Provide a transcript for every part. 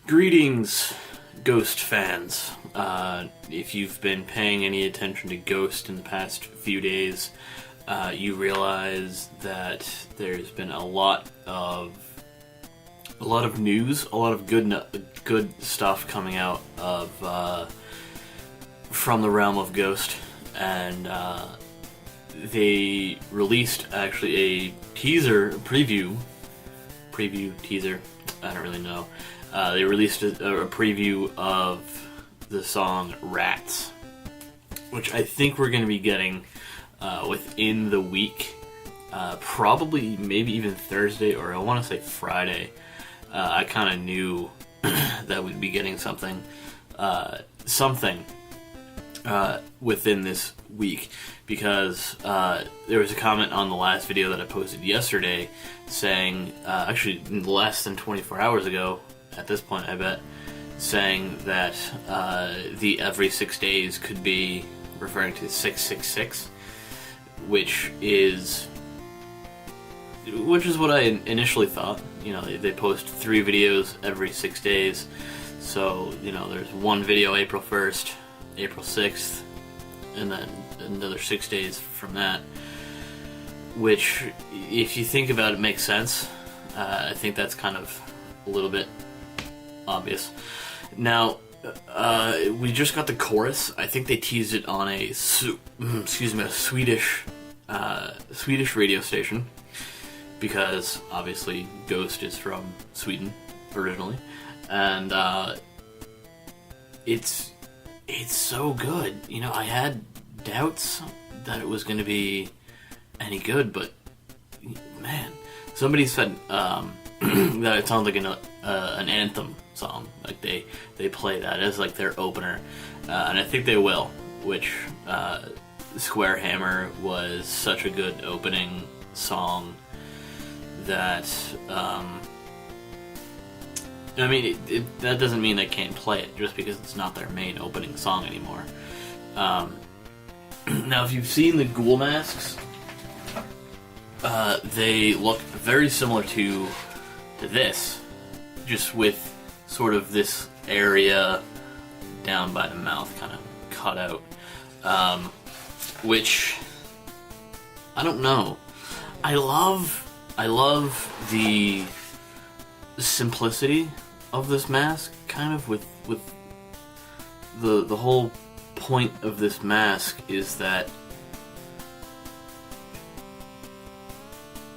Greetings, Ghost fans. If you've been paying any attention to Ghost in the past few days, you realize that there's been a lot of news, a lot of good stuff coming out of from the realm of Ghost, and they released actually a preview teaser. I don't really know. They released a preview of the song Rats, which I think we're going to be getting within the week, probably maybe even Thursday, or I want to say Friday. I kind of knew that we'd be getting something within this week, because there was a comment on the last video that I posted yesterday saying, actually less than 24 hours ago at this point, I bet, saying that the every 6 days could be referring to 666, which is what I initially thought. You know, they post 3 videos every 6 days, so, you know, there's one video April 1st, April 6th, and then another 6 days from that, which, if you think about it, makes sense. I think that's kind of a little bit obvious. Now, we just got the chorus. I think they teased it on a Swedish radio station, because obviously Ghost is from Sweden originally, and it's so good. You know, I had doubts that it was going to be any good, but man, somebody said that it sounds like an anthem song. Like they play that as like their opener, and I think they will. Which Square Hammer was such a good opening song that I mean, that doesn't mean they can't play it just because it's not their main opening song anymore. Now, if you've seen the Ghoul masks, they look very similar to this, just with sort of this area down by the mouth kind of cut out, which, I don't know. I love the simplicity of this mask, kind of with the whole point of this mask is that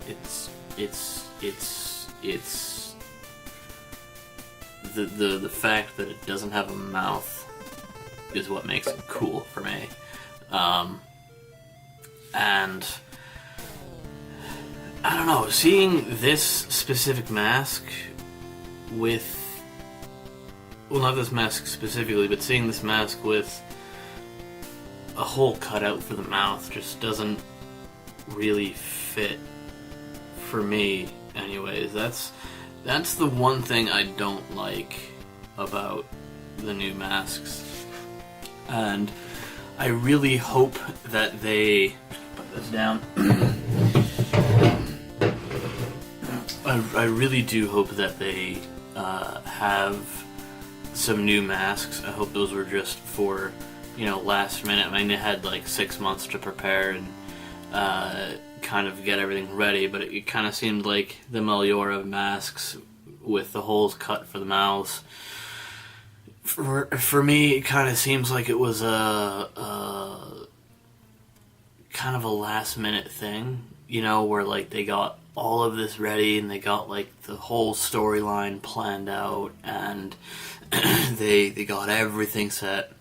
it's the fact that it doesn't have a mouth is what makes it cool for me. And I don't know, seeing this specific mask with, well, not this mask specifically, but seeing this mask with a hole cut out for the mouth just doesn't really fit for me anyways. That's the one thing I don't like about the new masks, and I really hope that they put this down. I really do hope that they have some new masks. I hope those were just for, you know, last minute. I mean, they had like 6 months to prepare and kind of get everything ready, but it kind of seemed like the Meliora masks with the holes cut for the mouths, for me, it kind of seems like it was a kind of a last minute thing, you know, where like they got all of this ready and they got like the whole storyline planned out, and they got everything set.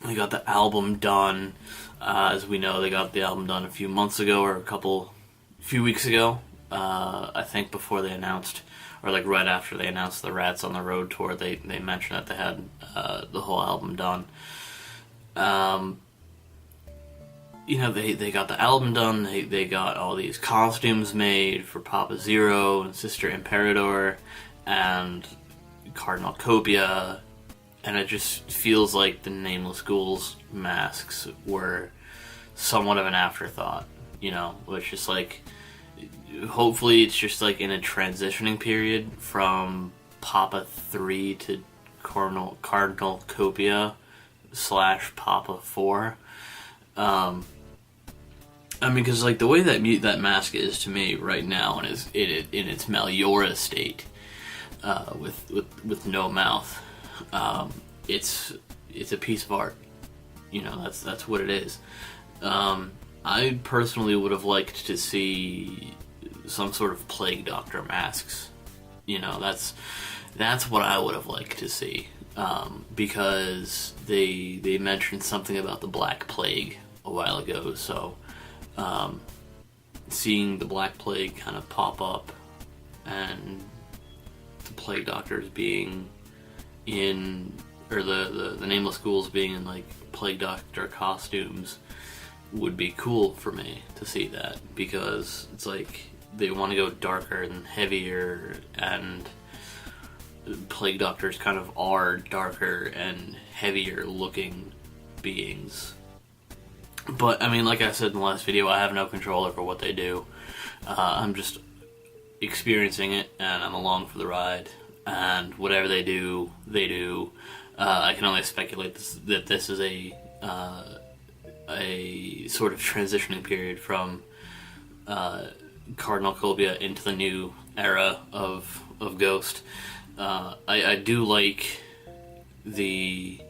They got the album done. As we know, they got the album done a few months ago, or a few weeks ago. I think before they announced, or like right after they announced the Rats on the Road tour, they mentioned that they had the whole album done. You know, they got the album done. They got all these costumes made for Papa Zero and Sister Imperador and Cardinal Copia, and it just feels like the Nameless Ghouls masks were somewhat of an afterthought, you know, which is like, hopefully it's just like in a transitioning period from Papa 3 to Cardinal Copia / Papa 4. I mean, because like the way that mask is to me right now, and is in its Meliora state, with no mouth, it's a piece of art. You know, that's what it is. I personally would have liked to see some sort of plague doctor masks. You know, that's what I would have liked to see, because they mentioned something about the Black Plague a while ago. So seeing the Black Plague kind of pop up and the plague doctors being in, or the nameless ghouls being in like plague doctor costumes would be cool for me to see that, because it's like they want to go darker and heavier, and plague doctors kind of are darker and heavier looking beings. But I mean, like I said in the last video, I have no control over what they do. I'm just experiencing it, and I'm along for the ride, and whatever they do, they do. I can only speculate that this is a sort of transitioning period from Cardinal Copia into the new era of Ghost. I do like the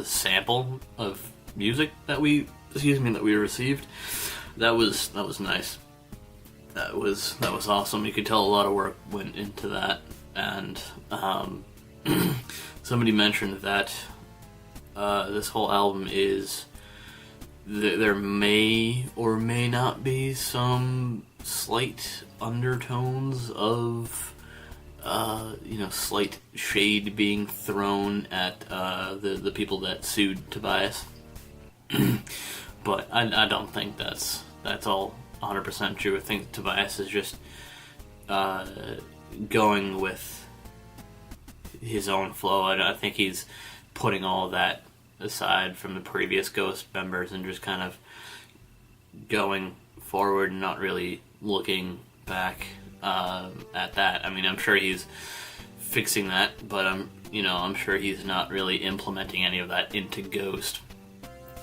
sample of music that we received. That was nice. That was awesome. You could tell a lot of work went into that, and somebody mentioned that this whole album is there may or may not be some slight undertones of slight shade being thrown at the people that sued Tobias. But I don't think that's all 100% true. I think Tobias is just going with his own flow. I think he's putting all that aside from the previous Ghost members and just kind of going forward and not really looking back at that. I mean, I'm sure he's fixing that, but I'm sure he's not really implementing any of that into Ghost.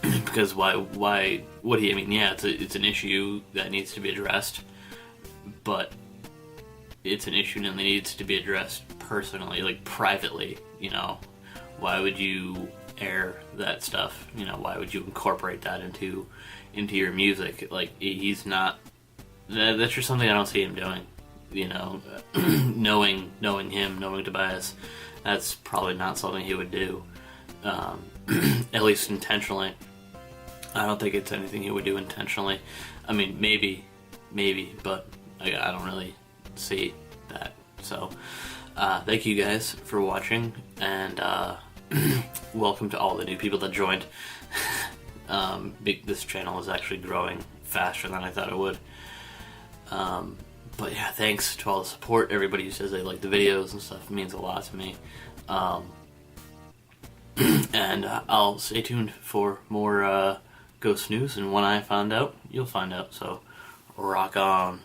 Because why would he? I mean, yeah, it's an issue that needs to be addressed, but it's an issue that needs to be addressed personally, like privately. You know, why would you air that stuff? You know, why would you incorporate that into your music? Like, he's not. That's just something I don't see him doing. You know, knowing him, knowing Tobias, that's probably not something he would do. At least intentionally. I don't think it's anything he would do intentionally. I mean, maybe, but I don't really see that. So, thank you guys for watching, and welcome to all the new people that joined. This channel is actually growing faster than I thought it would. But yeah, thanks to all the support. Everybody who says they like the videos and stuff, it means a lot to me. And I'll stay tuned for more Ghost news, and when I find out, you'll find out. So, rock on.